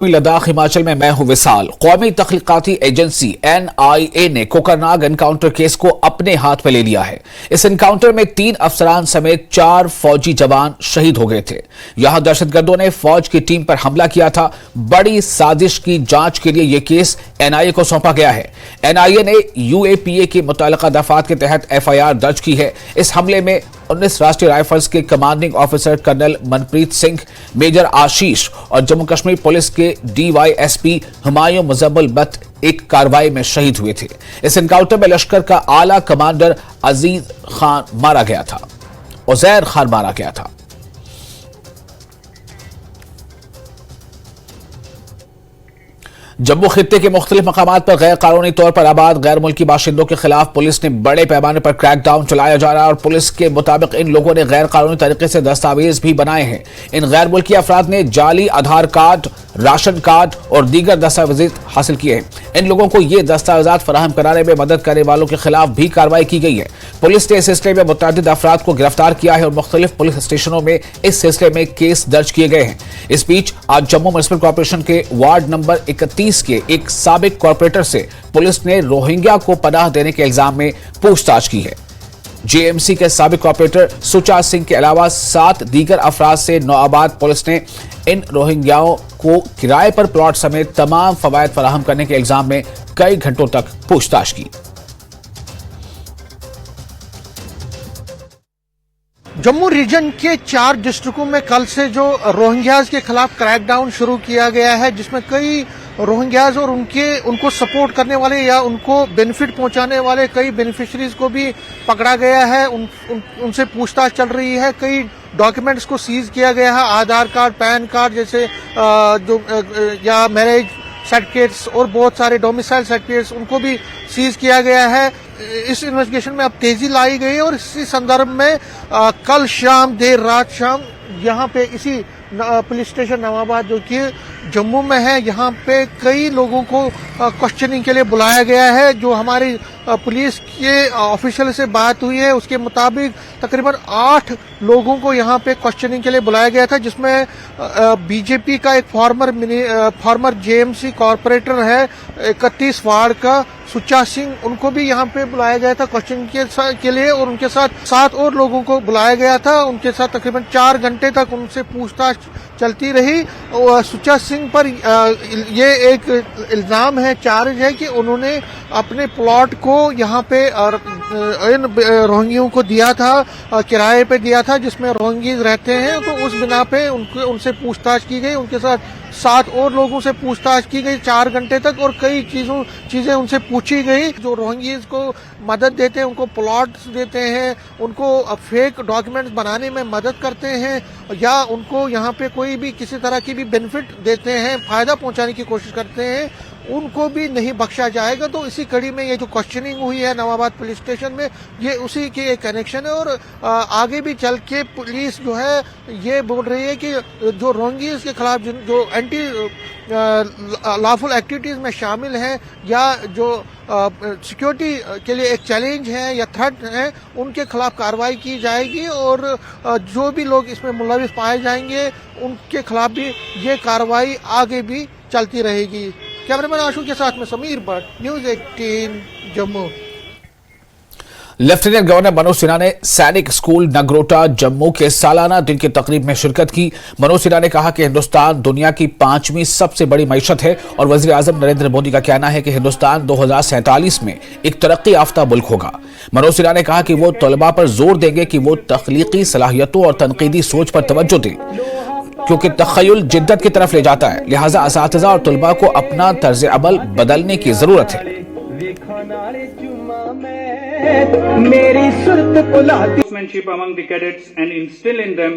लद्दाख हिमाचल में मैं हूं विशाल। कौमी तख्लीकाती एजेंसी NIA ने कोकरनाग एनकाउंटर केस को अपने हाथ में ले लिया है। इस एनकाउंटर में 3 अफसरान समेत 4 फौजी जवान शहीद हो गए थे। यहां दहशतगर्दों ने फौज की टीम पर हमला किया था। बड़ी साजिश की जांच के लिए यह केस NIA को सौंपा गया है। NIA ने UAPA की मुतल्लिका दफात के तहत FIR दर्ज की है। इस हमले में 19 राष्ट्रीय राइफल्स के commanding officer colonel Manpreet Singh, major Ashish और जम्मू कश्मीर पुलिस के DYSP हुमायूं मुजम्मिल बट एक कार्रवाई में शहीद हुए थे। इस एनकाउंटर में लश्कर का आला कमांडर उज़ैर खान मारा गया था। जम्मू खित्ते के मुख्तलिफ मकामात पर गैर कानूनी तौर पर आबाद गैर मुल्की बाशिंदों के खिलाफ पुलिस ने बड़े पैमाने पर क्रैकडाउन चलाया जा रहा है और पुलिस के मुताबिक इन लोगों ने गैर कानूनी तरीके से दस्तावेज भी बनाए हैं। इन गैर मुल्की अफराद ने जाली आधार कार्ड, राशन कार्ड और दीगर दस्तावेज हासिल किए हैं। इन लोगों को ये दस्तावेजात फराहम कराने में मदद करने वालों के खिलाफ भी कार्रवाई की गई है। पुलिस ने इस सिलसिले में मुतअद्दिद अफराद को गिरफ्तार किया है और मुख्तलिफ पुलिस स्टेशनों में इस सिलसिले में केस दर्ज किए गए हैं। इस बीच आज जम्मू म्युनिसिपल कॉर्पोरेशन के वार्ड नंबर 31 के एक साबिक कॉर्पोरेटर से पुलिस ने रोहिंग्या को पनाह देने के इल्जाम में पूछताछ की है। JMC के साबिक कॉर्पोरेटर सुचा सिंह के अलावा 7 दीगर अफराद से नौआबाद पुलिस ने इन रोहिंग्याओं को किराए पर प्लॉट समेत तमाम फवायद फराहम करने के इल्जाम में कई घंटों तक पूछताछ की। जम्मू रीजन के 4 डिस्ट्रिक्टों में कल से जो रोहिंग्याज के खिलाफ क्रैकडाउन शुरू किया गया है, जिसमें कई रोहिंग्याज और उनको सपोर्ट करने वाले या उनको बेनिफिट पहुंचाने वाले कई बेनिफिशरीज को भी पकड़ा गया है। उनसे पूछताछ चल रही है। कई डॉक्यूमेंट्स को सीज किया गया है, आधार कार्ड, पैन कार्ड जैसे या मैरिज सर्टिफिकेट्स और बहुत सारे डोमिसाइल सर्टिफिकेट्स उनको भी सीज किया गया है। इस इन्वेस्टिगेशन में अब तेजी लाई गई है और इसी संदर्भ में कल शाम देर रात शाम यहाँ पे इसी पुलिस स्टेशन नवाबाद जो कि जम्मू में है, यहाँ पे कई लोगों को क्वेश्चनिंग के लिए बुलाया गया है। जो हमारी पुलिस के ऑफिशियल से बात हुई है उसके मुताबिक तकरीबन 8 लोगों को यहाँ पे क्वेश्चनिंग के लिए बुलाया गया था, जिसमें बीजेपी का एक फॉर्मर JMC कॉर्पोरेटर है 31 वार्ड का सुचा सिंह, उनको भी यहाँ पे बुलाया गया था क्वेश्चन के लिए और उनके साथ 7 और लोगों को बुलाया गया था। उनके साथ तकरीबन 4 घंटे तक उनसे पूछताछ चलती रही। सुचा सिंह पर ये एक इल्जाम है, चार्ज है कि उन्होंने अपने प्लॉट को यहाँ पे इन रोहिंग्यों को दिया था, किराए पे दिया था, जिसमें रोहिंग्यीज रहते हैं। तो उस बिना पे उनसे पूछताछ की गई। उनके साथ 7 और लोगों से पूछताछ की गई 4 घंटे तक और कई चीजें उनसे पूछी गई। जो रोहिंग्यीज को मदद देते हैं, उनको प्लॉट्स देते हैं, उनको फेक डॉक्यूमेंट्स बनाने में मदद करते हैं या उनको यहाँ पे कोई भी किसी तरह की भी बेनिफिट देते हैं, फायदा पहुंचाने की कोशिश करते हैं, उनको भी नहीं बख्शा जाएगा। तो इसी कड़ी में ये जो क्वेश्चनिंग हुई है नवाबाद पुलिस स्टेशन में, ये उसी के एक कनेक्शन है। और आगे भी चल के पुलिस जो है ये बोल रही है कि जो रोहिंग्यीज के खिलाफ जो एंटी लॉफुल एक्टिविटीज में शामिल हैं या जो सिक्योरिटी के लिए एक चैलेंज है या थ्रेट है, उनके खिलाफ कार्रवाई की जाएगी और जो भी लोग इसमें मुलविस पाए जाएंगे उनके खिलाफ भी ये कार्रवाई आगे भी चलती रहेगी। कैमरामैन आशु के साथ में Sameer Bhatt, news 18 Jammu. Lieutenant governor Manoj Sinha ने सैनिक स्कूल नगरोटा जम्मू के सालाना दिन की तकरीब में शिरकत की। मनोज सिन्हा ने कहा कि हिंदुस्तान दुनिया की 5वीं सबसे बड़ी मईशत है और वजीर आजम नरेंद्र मोदी का कहना है कि हिंदुस्तान 2047 में एक तरक्की याफ्ता मुल्क होगा। मनोज सिन्हा ने कहा कि वो तलबा पर जोर देंगे कि वो तख्लीकी सलाहियतों और तनकीदी सोच पर तवज्जो दें, क्योंकि तखय्युल जिद्दत की तरफ ले जाता है। लिहाजा असातिज़ा और तलबा को अपना तर्ज अमल बदलने की जरूरत है। मेरी सुरत बुलाती sportsmanship among the cadets and instill in them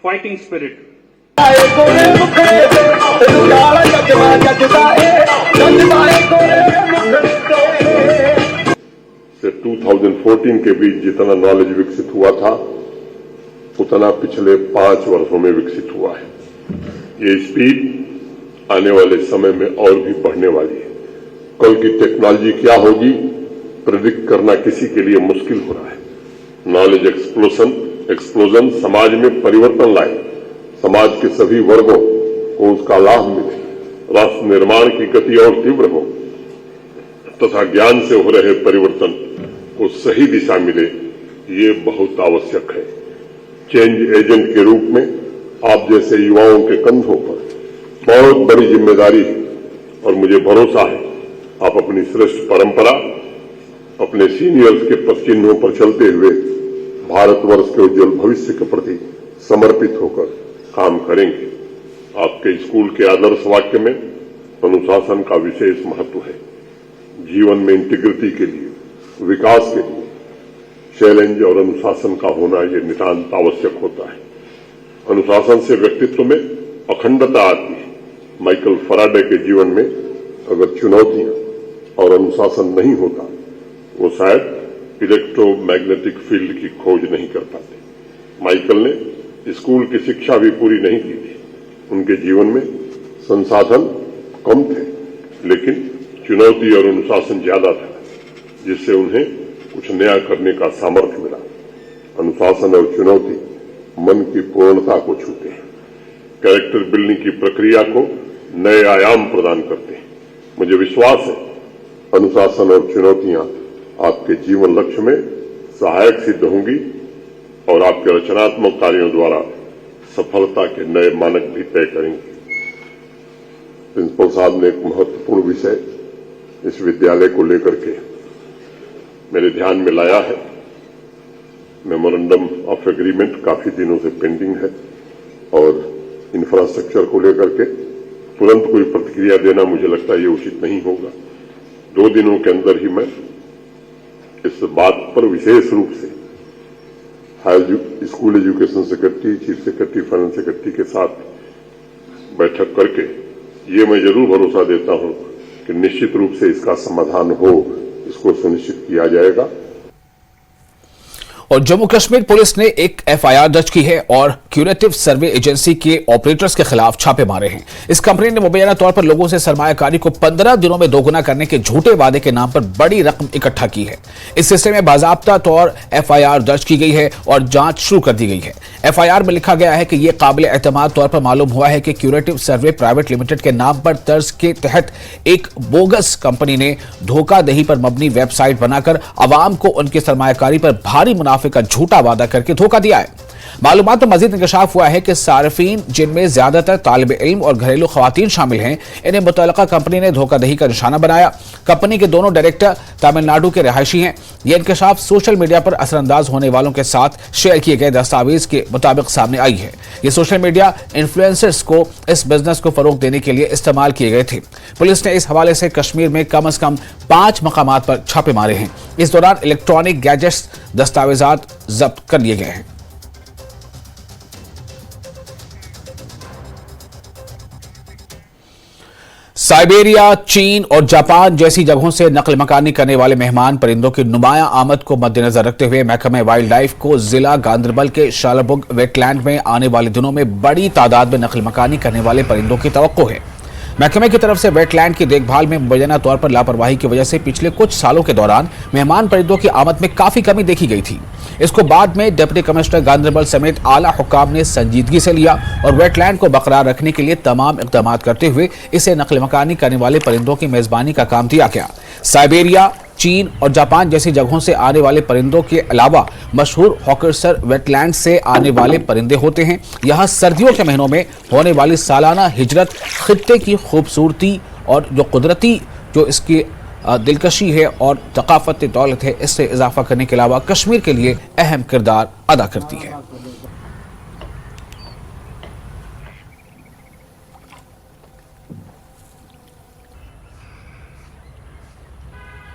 fighting spirit. से 2014 के बीच जितना नॉलेज विकसित हुआ था उतना पिछले 5 वर्षों में विकसित हुआ है। ये स्पीड आने वाले समय में और भी बढ़ने वाली है। कल की टेक्नोलॉजी क्या होगी प्रेडिक्ट करना किसी के लिए मुश्किल हो रहा है। नॉलेज एक्सप्लोजन समाज में परिवर्तन लाए, समाज के सभी वर्गों को उसका लाभ मिले राष्ट्र निर्माण की गति और तीव्र हो तथा ज्ञान से हो रहे परिवर्तन को सही दिशा मिले, ये बहुत आवश्यक है। चेंज एजेंट के रूप में आप जैसे युवाओं के कंधों पर बहुत बड़ी जिम्मेदारी है और मुझे भरोसा है आप अपनी श्रेष्ठ परंपरा, अपने सीनियर्स के पदचिन्हों पर चलते हुए भारतवर्ष के उज्जवल भविष्य के प्रति समर्पित होकर काम करेंगे। आपके स्कूल के आदर्श वाक्य में अनुशासन का विशेष महत्व है। जीवन में इंटीग्रिटी के लिए, विकास के लिए चैलेंज और अनुशासन का होना यह नितांत आवश्यक होता है। अनुशासन से व्यक्तित्व में अखंडता आती है। माइकल फराडे के जीवन में अगर चुनौतियां और अनुशासन नहीं होता, वो शायद इलेक्ट्रोमैग्नेटिक फील्ड की खोज नहीं कर पाते। माइकल ने स्कूल की शिक्षा भी पूरी नहीं की थी। उनके जीवन में संसाधन कम थे, लेकिन चुनौती और अनुशासन ज्यादा था, जिससे उन्हें कुछ नया करने का सामर्थ्य मिला। अनुशासन और चुनौती मन की पूर्णता को छूते हैं, कैरेक्टर बिल्डिंग की प्रक्रिया को नए आयाम प्रदान करते हैं। मुझे विश्वास है अनुशासन और चुनौतियां आपके जीवन लक्ष्य में सहायक सिद्ध होंगी और आपके रचनात्मक कार्यों द्वारा सफलता के नए मानक भी तय करेंगे। प्रिंसिपल साहब ने एक महत्वपूर्ण विषय इस विद्यालय को लेकर के मेरे ध्यान में लाया है। मेमोरेंडम ऑफ एग्रीमेंट काफी दिनों से पेंडिंग है और इंफ्रास्ट्रक्चर को लेकर के तुरंत कोई प्रतिक्रिया देना मुझे लगता है ये उचित नहीं होगा। 2 दिनों के अंदर ही मैं इस बात पर विशेष रूप से higher school education secretary, chief secretary, finance secretary के साथ बैठक करके ये मैं जरूर भरोसा देता हूं कि निश्चित रूप से इसका समाधान हो, इसको सुनिश्चित किया जाएगा। और जम्मू कश्मीर पुलिस ने एक एफआईआर दर्ज की है और क्यूरेटिव सर्वे एजेंसी के ऑपरेटर्स के खिलाफ छापे मारे हैं। इस कंपनी ने मुबैना तौर पर लोगों से सरमायाकारी को 15 दिनों में दोगुना करने के झूठे वादे के नाम पर बड़ी रकम इकट्ठा की है। इस सिलसिले में बाजाब्ता तौर एफआईआर दर्ज की गई है और जांच शुरू कर दी गई है। एफआईआर में लिखा गया है कि यह काबिल एतमाद तौर पर मालूम हुआ है कि क्यूरेटिव सर्वे प्राइवेट लिमिटेड के नाम पर तर्ज के तहत एक बोगस कंपनी ने धोखाधड़ी पर मबनी वेबसाइट बनाकर आवाम को उनकी सरमायाकारी पर भारी मुनाफे का झूठा वादा करके धोखा दिया है। मालूमात में मजीद इंकशाफ हुआ है कि सार्फिन, जिनमें ज्यादातर तालिब इल्म और घरेलू खवातीन शामिल हैं, इन्हें मुतल्लिका कंपनी ने धोखाधड़ी का निशाना बनाया। कंपनी के दोनों डायरेक्टर तमिलनाडु के रिहायशी हैं। यह इंकशाफ सोशल मीडिया पर असरअंदाज होने वालों के साथ शेयर किए गए दस्तावेज के मुताबिक सामने आई है। ये सोशल मीडिया इन्फ्लुएंसर्स को इस बिजनेस को फरोग देने के लिए इस्तेमाल किए गए थे। पुलिस ने इस हवाले से कश्मीर में कम से कम 5 मकामात पर छापे मारे हैं। इस दौरान इलेक्ट्रॉनिक गैजेट्स, दस्तावेजात जब्त कर लिए गए हैं। साइबेरिया, चीन और जापान जैसी जगहों से नकल मकानी करने वाले मेहमान परिंदों की नुमायां आमद को मद्देनजर रखते हुए महकमा वाइल्ड लाइफ को जिला गांदरबल के शालाबुग वेटलैंड में आने वाले दिनों में बड़ी तादाद में नकल मकानी करने वाले परिंदों की तवक्को है। महकमे की तरफ से वेटलैंड की देखभाल में मुबैना तौर पर लापरवाही की वजह से पिछले कुछ सालों के दौरान मेहमान परिंदों की आमद में काफी कमी देखी गई थी। इसको बाद में डिप्टी कमिश्नर गांदरबल समेत आला हुक्काम ने संजीदगी से लिया और वेटलैंड को बरकरार रखने के लिए तमाम इक़दाम करते हुए इसे नकल मकानी करने वाले परिंदों की मेजबानी का काम दिया गया। साइबेरिया, चीन और जापान जैसी जगहों से आने वाले परिंदों के अलावा मशहूर हॉकर्सर वेटलैंड से आने वाले परिंदे होते हैं। यहाँ सर्दियों के महीनों में होने वाली सालाना हिजरत खित्ते की खूबसूरती और जो कुदरती जो इसकी दिलकशी है और थकाफत दौलत है, इससे इजाफा करने के अलावा कश्मीर के लिए अहम किरदार अदा करती है।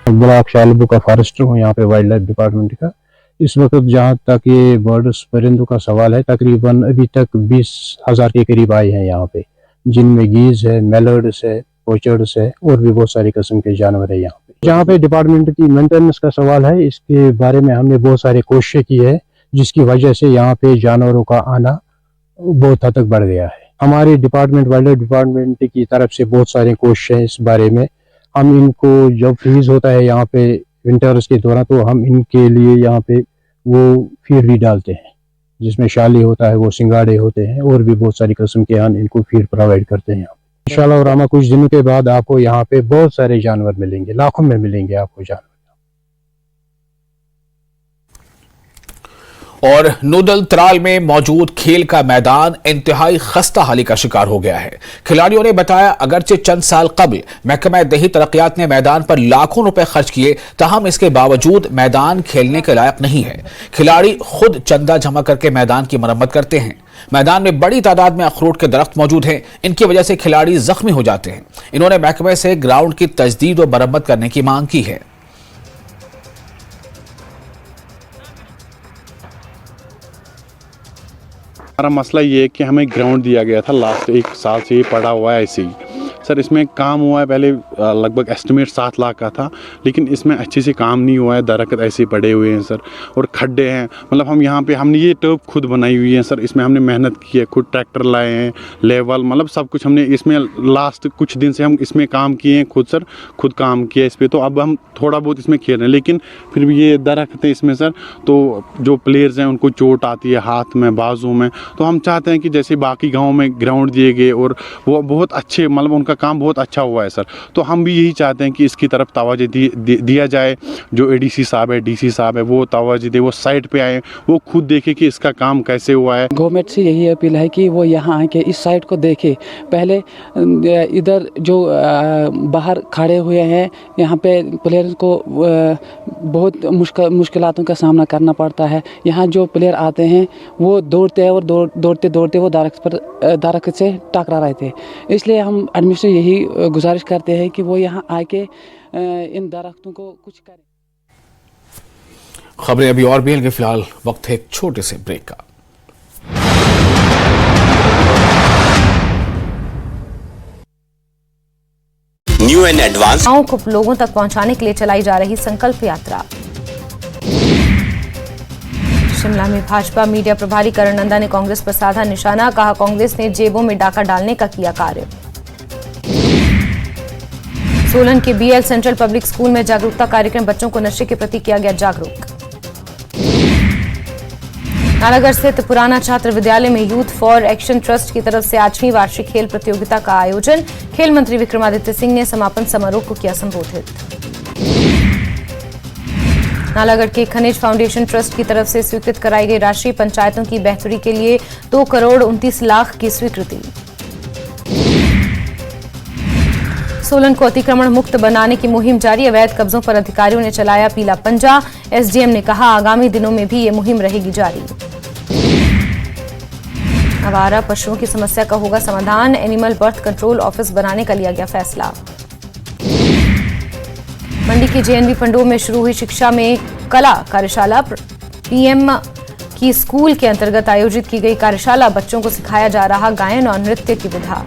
ब्लॉक शालबुग का फॉरेस्टर हूँ यहाँ पे वाइल्ड लाइफ डिपार्टमेंट का। इस वक्त जहाँ तक ये बर्ड्स परिंदों का सवाल है, तकरीबन अभी तक 20,000 के करीब आए हैं यहाँ पे, जिनमें गीज है, मेलर्ड्स है, पोचर्ड्स है और भी बहुत सारी किस्म के जानवर है यहाँ पे। जहाँ पे डिपार्टमेंट की मेंटेनेंस का सवाल है, इसके बारे में हमने बहुत सारी कोशिशें की है, जिसकी वजह से यहाँ पे जानवरों का आना बहुत हद तक बढ़ गया है। हमारे डिपार्टमेंट, वाइल्ड लाइफ डिपार्टमेंट की तरफ से बहुत सारी कोशिशें इस बारे में। हम इनको जब फ्रीज होता है यहाँ पे विंटर्स के दौरान, तो हम इनके लिए यहाँ पे वो फीड भी डालते हैं, जिसमें शाली होता है, वो सिंगाड़े होते हैं और भी बहुत सारी किस्म के हम इनको फीड प्रोवाइड करते हैं। इंशाल्लाह और हमें कुछ दिनों के बाद आपको यहाँ पे बहुत सारे जानवर मिलेंगे, लाखों में मिलेंगे आपको जानवर। और नूदल त्राल में मौजूद खेल का मैदान इंतहाई खस्ता हाली का शिकार हो गया है। खिलाड़ियों ने बताया अगरचे चंद साल कबल महकमा दही तरक्यात ने मैदान पर लाखों रुपए खर्च किए, ताहम इसके बावजूद मैदान खेलने के लायक नहीं है। खिलाड़ी खुद चंदा जमा करके मैदान की मरम्मत करते हैं। मैदान में बड़ी तादाद में अखरोट के दरख्त मौजूद हैं, इनकी वजह से खिलाड़ी जख्मी हो जाते हैं। इन्होंने महकमे से ग्राउंड की तजदीद और मरम्मत करने की मांग की है। हमारा मसला ये है कि हमें ग्राउंड दिया गया था, लास्ट 1 साल से ये पड़ा हुआ है ऐसे ही। सर इसमें काम हुआ है पहले लगभग एस्टिमेट 7 लाख का था, लेकिन इसमें अच्छे से काम नहीं हुआ है। दरख्त ऐसे पड़े हुए हैं सर, और खड्डे हैं। मतलब हम यहाँ पे हमने ये टर्फ खुद बनाई हुई है सर, इसमें हमने मेहनत की है, खुद ट्रैक्टर लाए हैं, लेवल मतलब सब कुछ हमने इसमें लास्ट कुछ दिन से हम इसमें काम किए हैं खुद सर, खुद काम किया इस पर। तो अब हम थोड़ा बहुत इसमें खेल रहे हैं, लेकिन फिर भी ये दरख्त है इसमें सर, तो जो प्लेयर्स हैं उनको चोट आती है हाथ में, बाजू में। तो हम चाहते हैं कि जैसे बाकी गाँव में ग्राउंड दिए गए और वो बहुत अच्छे, मतलब उनका काम बहुत अच्छा हुआ है सर, तो हम भी यही चाहते हैं कि इसकी तरफ तवज्जो दिया जाए। जो एडीसी साहब है, डीसी साहब है, वो तवज्जो दे, वो साइट पे आए, वो खुद देखे कि इसका काम कैसे हुआ है। गवर्नमेंट से यही अपील है कि वो यहाँ आके इस साइट को देखे। पहले इधर जो बाहर खड़े हुए हैं, यहाँ पे प्लेयर्स को बहुत मुश्किलातों का सामना करना पड़ता है। यहाँ जो प्लेयर आते हैं वो दौड़ते हैं और दौड़ते दौड़ते वो दरख्त से टकरा रहे थे। इसलिए हम एडमिशन से यही गुजारिश करते हैं कि वो यहाँ आके इन दरख्तों को कुछ करें। खबरें अभी और भी हैं, फिलहाल वक्त है एक छोटे से ब्रेक का। न्यू एंड एडवांस गाँव को लोगों तक पहुंचाने के लिए चलाई जा रही संकल्प यात्रा। शिमला में भाजपा मीडिया प्रभारी करण नंदा ने कांग्रेस पर साधा निशाना, कहा कांग्रेस ने जेबों में डाका डालने का किया कार्य। सोलन के बीएल सेंट्रल पब्लिक स्कूल में जागरूकता कार्यक्रम, बच्चों को नशे के प्रति किया गया जागरूक। नालागढ़ स्थित पुराना छात्र विद्यालय में यूथ फॉर एक्शन ट्रस्ट की तरफ से 8वीं वार्षिक खेल प्रतियोगिता का आयोजन, खेल मंत्री विक्रमादित्य सिंह ने समापन समारोह को किया संबोधित। नालागढ़ के खनिज फाउंडेशन ट्रस्ट की तरफ से स्वीकृत कराई गई राशि, पंचायतों की बेहतरी के लिए 2,29,00,000 की स्वीकृति। सोलन को अतिक्रमण मुक्त बनाने की मुहिम जारी, अवैध कब्जों पर अधिकारियों ने चलाया पीला पंजा। एसडीएम ने कहा आगामी दिनों में भी ये मुहिम रहेगी जारी। आवारा पशुओं की समस्या का होगा समाधान, एनिमल बर्थ कंट्रोल ऑफिस बनाने का लिया गया फैसला। मंडी के जेएनवी पंडोह में शुरू हुई शिक्षा में कला कार्यशाला, पीएम की स्कूल के अंतर्गत आयोजित की गई कार्यशाला, बच्चों को सिखाया जा रहा गायन और नृत्य की विधा।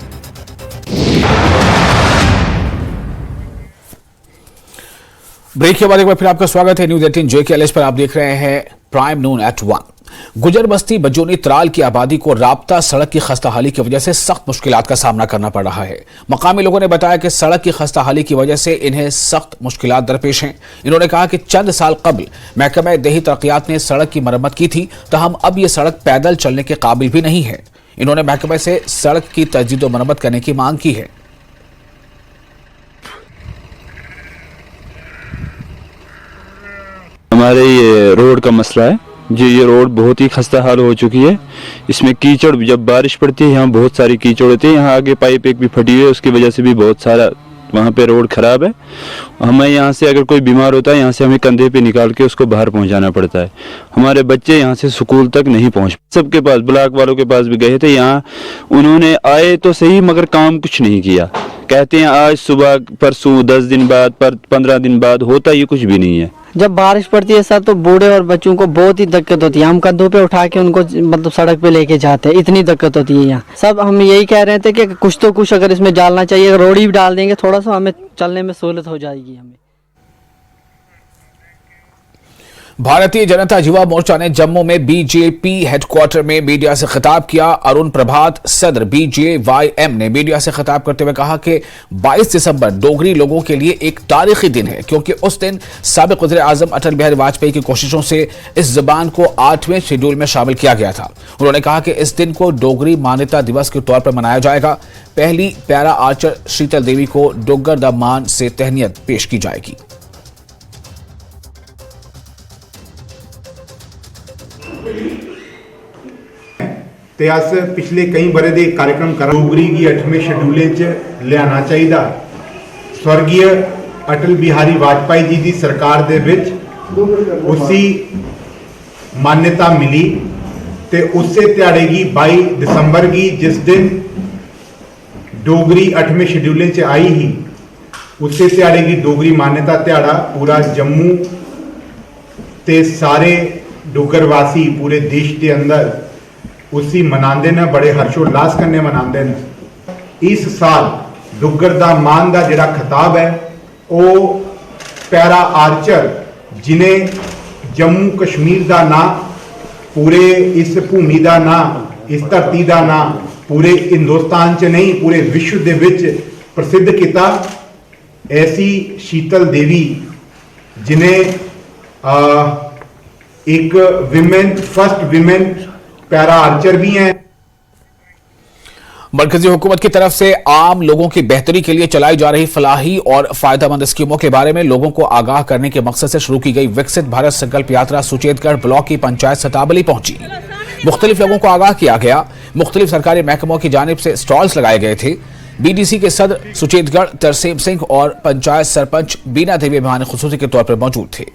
ब्रेक के बाद एक बार फिर आपका स्वागत है न्यूज 18 JKLH पर। आप देख रहे हैं प्राइम नून एट 1। गुजर बस्ती बजोनी त्राल की आबादी को राब्ता सड़क की खस्ताहाली की वजह से सख्त मुश्किलात का सामना करना पड़ रहा है। मकामी लोगों ने बताया कि सड़क की खस्ताहाली की वजह से इन्हें सख्त मुश्किलात दरपेश हैं। इन्होंने कहा कि चंद साल कबल महकमा दही तरक्यात ने सड़क की मरम्मत की थी, ताहम अब ये सड़क पैदल चलने के काबिल भी नहीं है। इन्होंने महकमे से सड़क की तजदीद और मरम्मत करने की मांग की है। हमारे ये रोड का मसला है जी, ये रोड बहुत ही खस्ता हाल हो चुकी है। इसमें कीचड़, जब बारिश पड़ती है यहाँ बहुत सारी कीचड़ होती है। यहाँ आगे पाइप एक भी फटी हुई है, उसकी वजह से भी बहुत सारा वहाँ पे रोड खराब है। हमें यहाँ से अगर कोई बीमार होता है, यहाँ से हमें कंधे पे निकाल के उसको बाहर पहुँचाना पड़ता है। हमारे बच्चे यहाँ से स्कूल तक नहीं पहुँच, सबके पास, ब्लॉक वालों के पास भी गए थे। यहाँ उन्होंने आए तो सही मगर काम कुछ नहीं किया। कहते हैं आज सुबह, परसों, 10 दिन बाद, 15 दिन बाद, होता ये कुछ भी नहीं है। जब बारिश पड़ती है सर तो बूढ़े और बच्चों को बहुत ही दिक्कत होती है। हम कंधों पे उठा के उनको मतलब सड़क पे लेके जाते हैं, इतनी दिक्कत होती है यहाँ। सब हम यही कह रहे थे कि कुछ तो कुछ अगर इसमें डालना चाहिए, रोड ही डाल देंगे थोड़ा सा, हमें चलने में सहूलत हो जाएगी हमें। भारतीय जनता युवा मोर्चा ने जम्मू में बीजेपी हेडक्वार्टर में मीडिया से खिताब किया। अरुण प्रभात सदर BJYM ने मीडिया से खिताब करते हुए कहा कि 22 दिसंबर डोगरी लोगों के लिए एक तारीखी दिन है, क्योंकि उस दिन साबिक वज़ीर आज़म अटल बिहारी वाजपेयी की कोशिशों से इस ज़बान को 8वें शेड्यूल में शामिल किया गया था। उन्होंने कहा कि इस दिन को डोगरी मान्यता दिवस के तौर पर मनाया जाएगा। पहली पैरा आर्चर शीतल देवी को डोगर द मान से तहनीत पेश की जाएगी। ते अस पिछले कई बरे दे कार्यक्रम कर डोगरी की 8वें शेड्यूल च लियाना चाहिए। स्वर्गीय अटल बिहारी वाजपेयी जी की सरकार दे विच उसी मान्यता मिली ते उससे त्याड़े की 22 दिसंबर की जिस दिन डोगरी 8वें शेड्यूल च आई ही, उससे त्याड़े की डोगरी मान्यता त्याड़ा पूरा जम्मू ते सारे डोगरवासी पूरे देश के अंदर उसी मनाते हैं, बड़े हर्षोल्लास कन्ने मनाते हैं। इस साल डुगर दा मान का जिहड़ा खिताब है वो पैरा आर्चर जिन्हें जम्मू कश्मीर का ना, पूरे इस भूमि का ना, इस धरती का ना पूरे हिंदुस्तान च नहीं पूरे विश्व के विच प्रसिद्ध किया। ऐसी शीतल देवी जिन्हें एक women first women para Archer भी हैं। मरकजी हुकूमत की तरफ से आम लोगों की बेहतरी के लिए चलाई जा रही फलाही और फायदेमंद स्कीमों के बारे में लोगों को आगाह करने के मकसद से शुरू की गई विकसित भारत संकल्प यात्रा सुचेतगढ़ ब्लॉक की पंचायत सताबली पहुंची। मुख्तलिफ लोगों को आगाह किया गया। मुख्तलिफ सरकारी महकमों की जानिब से स्टॉल्स लगाए गए थे। BDC के सदर सुचेतगढ़ तरसेम सिंह और पंचायत सरपंच बीना देवी मेहमान खुसूसी के तौर पर मौजूद थे।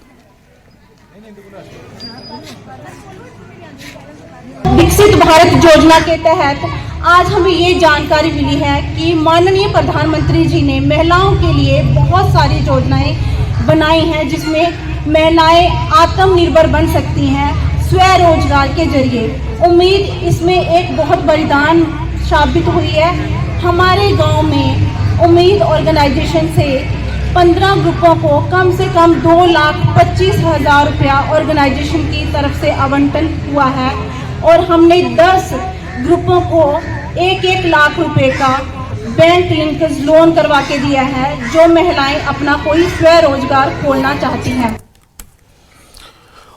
विकसित भारत योजना के तहत आज हमें ये जानकारी मिली है कि माननीय प्रधानमंत्री जी ने महिलाओं के लिए बहुत सारी योजनाएं बनाई हैं, जिसमें महिलाएं आत्मनिर्भर बन सकती हैं स्वरोजगार के जरिए। उम्मीद इसमें एक बहुत बलिदान साबित हुई है। हमारे गांव में उम्मीद ऑर्गेनाइजेशन से 15 ग्रुपों को कम से कम 2,25,000 रुपया ऑर्गेनाइजेशन की तरफ से आवंटन हुआ है और हमने 10 ग्रुपों को 1-1 लाख रुपए का बैंक लिंकेज लोन करवा के दिया है, जो महिलाएं अपना कोई स्वरोजगार खोलना चाहती हैं।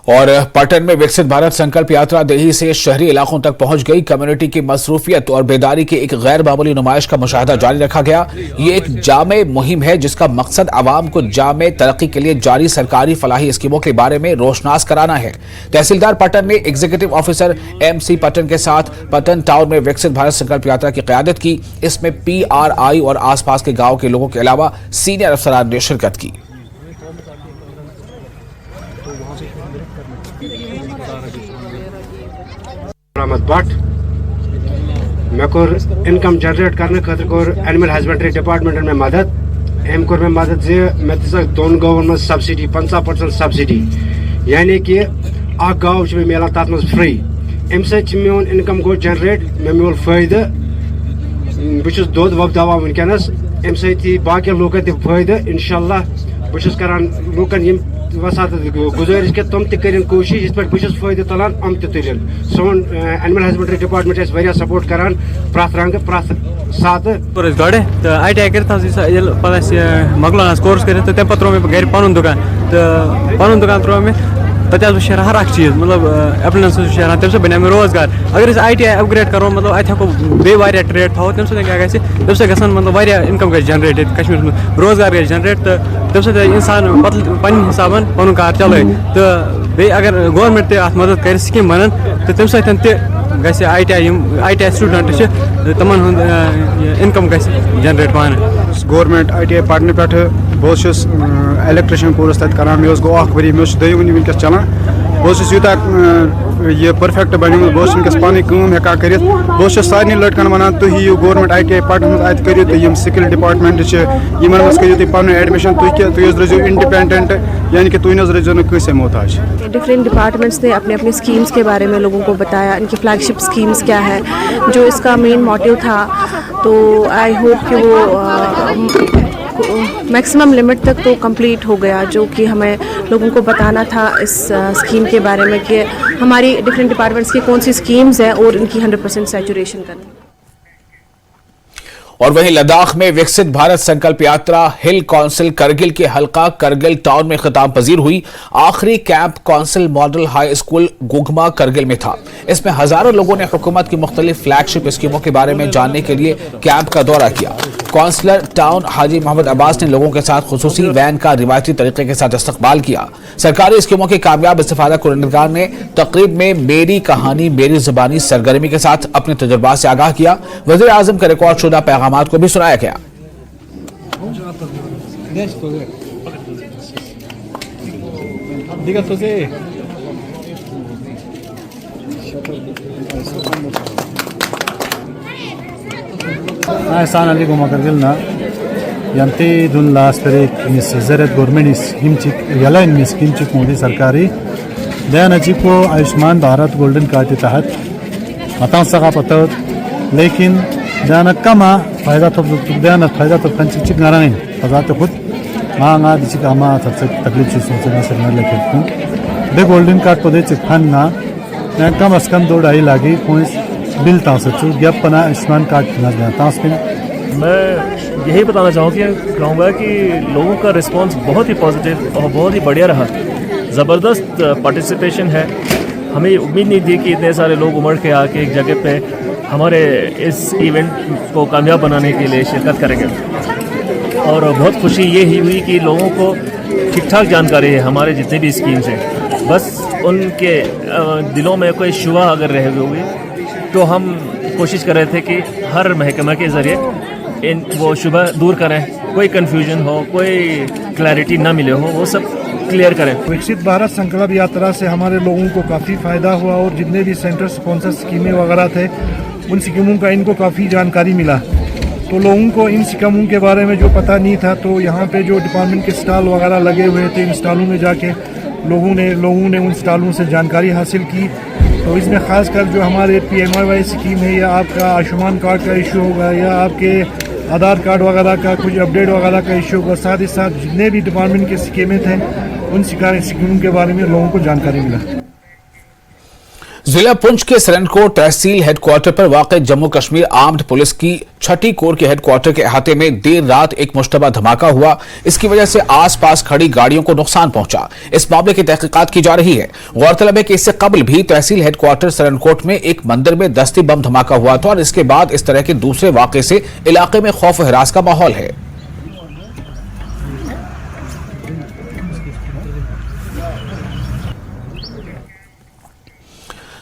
और पटन में विकसित भारत संकल्प यात्रा देही से शहरी इलाकों तक पहुंच गई। कम्युनिटी की मसरूफियत और बेदारी की एक गैर मामूली नुमाइश का मुशाहदा जारी रखा गया। ये एक जामे मुहिम है जिसका मकसद आवाम को जामे तरक्की के लिए जारी सरकारी फलाही स्कीमों के बारे में रोशनास कराना है। तहसीलदार पटन ने एग्जीक्यूटिव ऑफिसर MC पटन के साथ पटन टाउन में विकसित भारत संकल्प यात्रा की क़यादत की। इसमें PRI और आसपास के गाँव के लोगों के अलावा सीनियर अफसरान ने शिरकत की। But may core income generate करने खतर कोर एनिमल हस्बेंड्री डिपार्टमेंट में मदद एम कोर में मदद जे मे दिसक 2 गाँवन में सब्सिडी 50% सब्सिडी, यानी कि अख गाँव मिलान तथ मज फ्री। अम मोन इनकम गो जनरेट, मे मिल फायदे। बहुत दोद वपदावान वनकस, अम बाकी लूकन तक फायदे। इंशाल्लाह बहुत करान लूकन वसात गुजारिश कि तुम तक कोशिश इस पे बहुत फायदे तुलान अम तुलन। सोन एनिमल हस्बेंड्री डिपार्टमेंट वारिया सपोर्ट करान प्रथ रंग प्रथ सात गड़े तो ITI कर मकलान कोर्स कर तम पे त्रो मे गर पन दुकान तो पन दुकान त्रो मे तब शेर हर अख चीज मतलब एप्लायंस शेरान तम बना मे रोजगार। अगर ITI अपग्रेड करो मतलब अत हेको बे ट्रेड थो तम क्या गसन मतलब इनकम ग जनरेट कश्मीर में रोजगार ग जनरेट तो तम इंसान पन हिसाब पन कार चल तो बे अगर गवर्नमेंट अत मदद कर स्कीम बनन तो तम ITI स्टूडेंट तमन इनकम ग जनरेट पान। गवर्नमेंट ITI पढ़ने पे बहुत इलेक्ट्रिशियन कोर्स तक करान। मे गो वरी मे दयवनी वनकस चलान। बहुत यूता ये परफेक्ट बन बहुत पानी हेका कर। बहुत सारे लड़कन वनान तुम यू गवर्नमेंट ITI पढ़न अत करो तो स्किल डिपार्टमेंट मज करो तुम पन एडमिशन तुम रोजो इंडिपेंडेंट, यानी कि तुम रोजो न कैसे मोहताज। डिफरेंट डिपार्टमेंट्स ने अपने अपने स्कीम्स के बारे में लोगों को बताया, इनकी फ्लैगशिप स्कीम्स क्या है, जो इसका मेन मोटिव था। तो आई होप कि वो मैक्सिमम लिमिट तक तो कंप्लीट हो गया, जो कि हमें लोगों को बताना था इस स्कीम के बारे में कि हमारी डिफरेंट डिपार्टमेंट्स की कौन सी स्कीम्स हैं और इनकी 100% सैचुरेशन करना। और वहीं लद्दाख में विकसित भारत संकल्प यात्रा हिल काउंसिल करगिल के हल्का करगिल टाउन में खिताब पजीर हुई। आखिरी camp council model high school Gugma Kargil में था। इसमें हजारों लोगों ने हुकूमत की मुख्तलिफ फ्लैगशिप स्कीमों के बारे में जानने के लिए कैंप का दौरा किया। काउंसलर टाउन हाजी मोहम्मद अब्बास ने लोगों के साथ खुसूसी वैन का रिवायती तरीके के साथ इस्तकबाल किया। सरकारी स्कीमों के कामयाब इस्तेफादा कुरंदगार ने तकरीब में मेरी कहानी मेरी जुबानी सरगर्मी के साथ अपने तजुर्बात से आगाह किया। वज़ीर आज़म के रिकॉर्ड शुदा पैगामात को भी सुनाया गया। San Ali Goma Kargilna Yanti Dun last period Miss Zeret Government is Himchik Yala in Miss Kimchik Modi Sarkari Then Ajipo Ayushman Bharat Golden Card Tahat Matan Saka Patat Lekin Dana Kama Faida to Dana Faida to Panchik Narain Pazat Hut Manga Dichikama Taklip National Lekun The Golden Card Podechik Hanna Nankam Askan Dodai Lagi Points बिल तासचू गैप पना Ayushman card तासपिन। मैं यही बताना चाहूँगा कि लोगों का रिस्पांस बहुत ही पॉजिटिव और बहुत ही बढ़िया रहा। ज़बरदस्त पार्टिसिपेशन है। हमें उम्मीद नहीं थी कि इतने सारे लोग उमड़ के आके एक जगह पे हमारे इस इवेंट को कामयाब बनाने के लिए शिरकत करेंगे। और बहुत खुशी ये ही हुई कि लोगों को ठीक ठाक जानकारी है हमारे जितने भी स्कीम्स हैं। बस उनके दिलों में कोई शुबा अगर रह गई तो हम कोशिश कर रहे थे कि हर महकमा के ज़रिए वो शुबा दूर करें, कोई कन्फ्यूजन हो, कोई क्लैरिटी ना मिले हो, वो सब क्लियर करें। विकसित भारत संकल्प यात्रा से हमारे लोगों को काफ़ी फ़ायदा हुआ और जितने भी सेंटर स्पॉन्सर स्कीमें वगैरह थे उन स्कीमों का इनको काफ़ी जानकारी मिला। तो लोगों को इन स्कीमों के बारे में जो पता नहीं था, तो यहाँ पे जो डिपार्टमेंट के स्टॉल वगैरह लगे हुए थे, इन स्टॉलों में जाके लोगों ने उन स्टॉलों से जानकारी हासिल की। तो इसमें ख़ासकर जो हमारे PMIY स्कीम है या आपका आयुष्मान कार्ड का इशू होगा या आपके आधार कार्ड वगैरह का कुछ अपडेट वगैरह का इशू होगा, साथ ही साथ जितने भी डिपार्टमेंट के स्कीमें थे उन स्कीमों के बारे में लोगों को जानकारी मिला। जिला पुंछ के सरनकोट तहसील हेडक्वार्टर पर वाक़ जम्मू कश्मीर आर्म्ड पुलिस की 6ठी कोर के हेडक्वार्टर के अहाते में देर रात एक मुश्तबा धमाका हुआ। इसकी वजह से आसपास खड़ी गाड़ियों को नुकसान पहुंचा। इस मामले की तहकीकात की जा रही है। गौरतलब है कि इससे कबल भी तहसील हेडक्वार्टर सरनकोट में एक मंदिर में दस्ती बम धमाका हुआ था और इसके बाद इस तरह के दूसरे वाक़े से इलाके में खौफ हरास का माहौल है।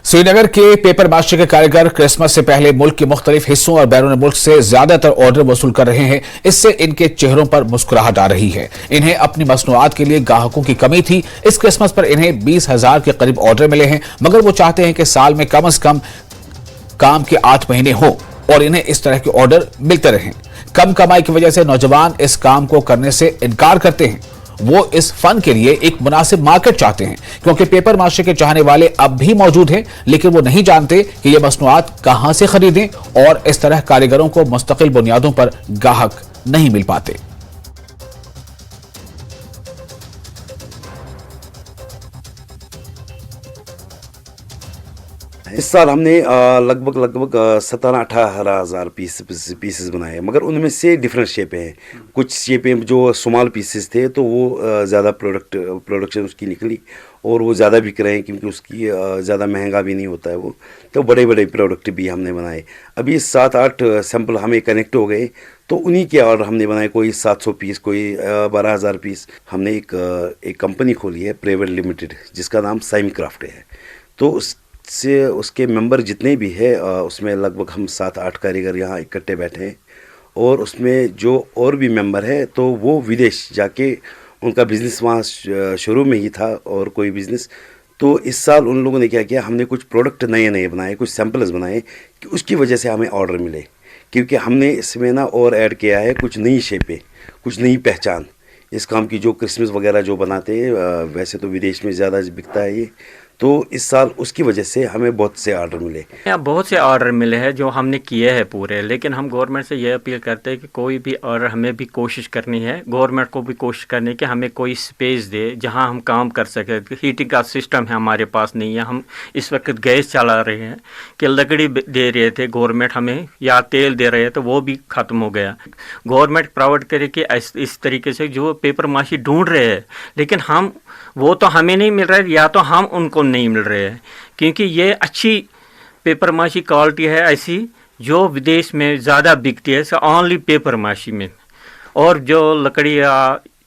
श्रीनगर के पेपर मास्टर के कारीगर क्रिसमस से पहले मुल्क के मुख्तलिफ हिस्सों और बैरून मुल्क से ज्यादातर ऑर्डर वसूल कर रहे हैं। इससे इनके चेहरों पर मुस्कुराहट आ रही है। इन्हें अपनी मसनूआत के लिए ग्राहकों की कमी थी। इस क्रिसमस पर इन्हें 20,000 के करीब ऑर्डर मिले हैं, मगर वो चाहते हैं कि साल में कम से कम काम के 8 महीने हो और इन्हें इस तरह के ऑर्डर मिलते रहें। कम कमाई की वजह से नौजवान इस काम को करने से इनकार करते हैं। वो इस फन के लिए एक मुनासिब मार्केट चाहते हैं, क्योंकि पेपर मास्टर के चाहने वाले अब भी मौजूद हैं, लेकिन वो नहीं जानते कि ये मसनूआत कहां से खरीदें और इस तरह कारीगरों को मुस्तकिल बुनियादों पर ग्राहक नहीं मिल पाते। इस साल हमने लगभग 17-18 हज़ार पीसेस बनाए, मगर उनमें से डिफरेंट शेपें हैं। कुछ शेपें जो स्मॉल पीसेस थे तो वो ज़्यादा प्रोडक्शन उसकी निकली और वो ज़्यादा बिक रहे हैं, क्योंकि उसकी ज़्यादा महंगा भी नहीं होता है वो। तो बड़े बड़े प्रोडक्ट भी हमने बनाए। अभी 7-8 सैंपल हमें कनेक्ट हो गए, तो उन्हीं के ऑर्डर हमने बनाए। कोई 700 पीस, कोई 12,000 पीस। हमने एक कंपनी खोली है प्राइवेट लिमिटेड, जिसका नाम साइम क्राफ्ट है। तो से उसके मेंबर जितने भी है उसमें लगभग हम 7-8 कारीगर यहाँ इकट्ठे बैठे हैं, और उसमें जो और भी मेंबर है तो वो विदेश जाके उनका बिज़नेस वहाँ शुरू में ही था और कोई बिज़नेस। तो इस साल उन लोगों ने क्या किया, हमने कुछ प्रोडक्ट नए बनाए, कुछ सैम्पल्स बनाए कि उसकी वजह से हमें ऑर्डर मिले, क्योंकि हमने इसमें ना और ऐड किया है कुछ नई शेपें, कुछ नई पहचान इस काम की। जो क्रिसमस वगैरह जो बनाते हैं, वैसे तो विदेश में ज़्यादा बिकता है ये, तो इस साल उसकी वजह से हमें बहुत से ऑर्डर मिले। यहाँ बहुत से ऑर्डर मिले हैं जो हमने किए हैं पूरे, लेकिन हम गवर्नमेंट से ये अपील करते हैं कि कोई भी ऑर्डर हमें भी कोशिश करनी है, गवर्नमेंट को भी कोशिश करनी है कि हमें कोई स्पेस दे जहाँ हम काम कर सकें। हीटिंग का सिस्टम है हमारे पास नहीं है, हम इस वक्त गैस चला रहे हैं कि लकड़ी दे रहे थे गवर्नमेंट हमें या तेल दे रहे हैं तो वो भी ख़त्म हो गया। गवर्नमेंट प्रोवाइड करे कि इस तरीके से जो पेपर माशी ढूंढ रहे हैं, लेकिन हम वो तो हमें नहीं मिल रहा है या तो हम उनको नहीं मिल रहे हैं, क्योंकि ये अच्छी पेपर माशी क्वालिटी है ऐसी जो विदेश में ज़्यादा बिकती है ओनली पेपर माशी में, और जो लकड़ी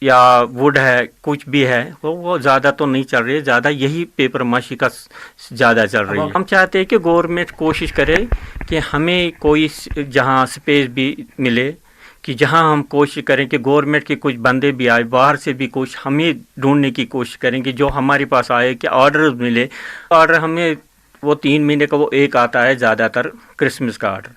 या वुड है कुछ भी है वो ज़्यादा तो नहीं चल रही है, ज़्यादा यही पेपर माशी का ज़्यादा चल रही है। हम चाहते हैं कि गवर्नमेंट कोशिश करे कि हमें कोई जहाँ स्पेस भी मिले, कि जहां हम कोशिश करें कि गवर्नमेंट के कुछ बंदे भी आए, बाहर से भी कुछ हमें ढूंढने की कोशिश करें कि जो हमारे पास आए कि ऑर्डर मिले। ऑर्डर हमें वो 3 महीने का वो एक आता है ज़्यादातर क्रिसमस का ऑर्डर,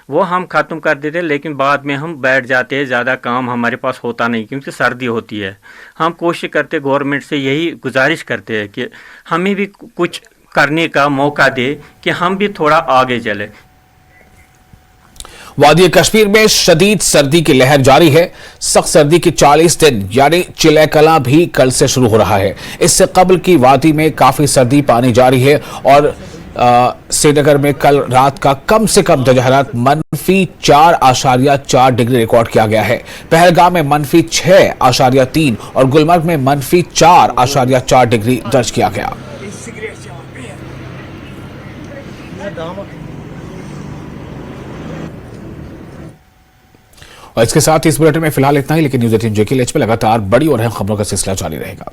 वो हम ख़त्म कर देते हैं, लेकिन बाद में हम बैठ जाते हैं, ज़्यादा काम हमारे पास होता नहीं क्योंकि सर्दी होती है। हम कोशिश करते गवर्नमेंट से यही गुजारिश करते हैं कि हमें भी कुछ करने का मौका दे कि हम भी थोड़ा आगे चले। वादी कश्मीर में शदीद सर्दी की लहर जारी है। सख्त सर्दी के 40 दिन यानी चिलैकला भी कल से शुरू हो रहा है। इससे कबल की वादी में काफी सर्दी पानी जारी है और श्रीनगर में कल रात का कम से कम दरजा -4.4 डिग्री रिकॉर्ड किया गया है। पहलगाम में -6.3 और गुलमर्ग में -4.4 डिग्री दर्ज किया गया। और इसके साथ इस बुलेटिन में फिलहाल इतना ही, लेकिन न्यूज़ 18 JK पे लगातार बड़ी और अहम खबरों का सिलसिला जारी रहेगा।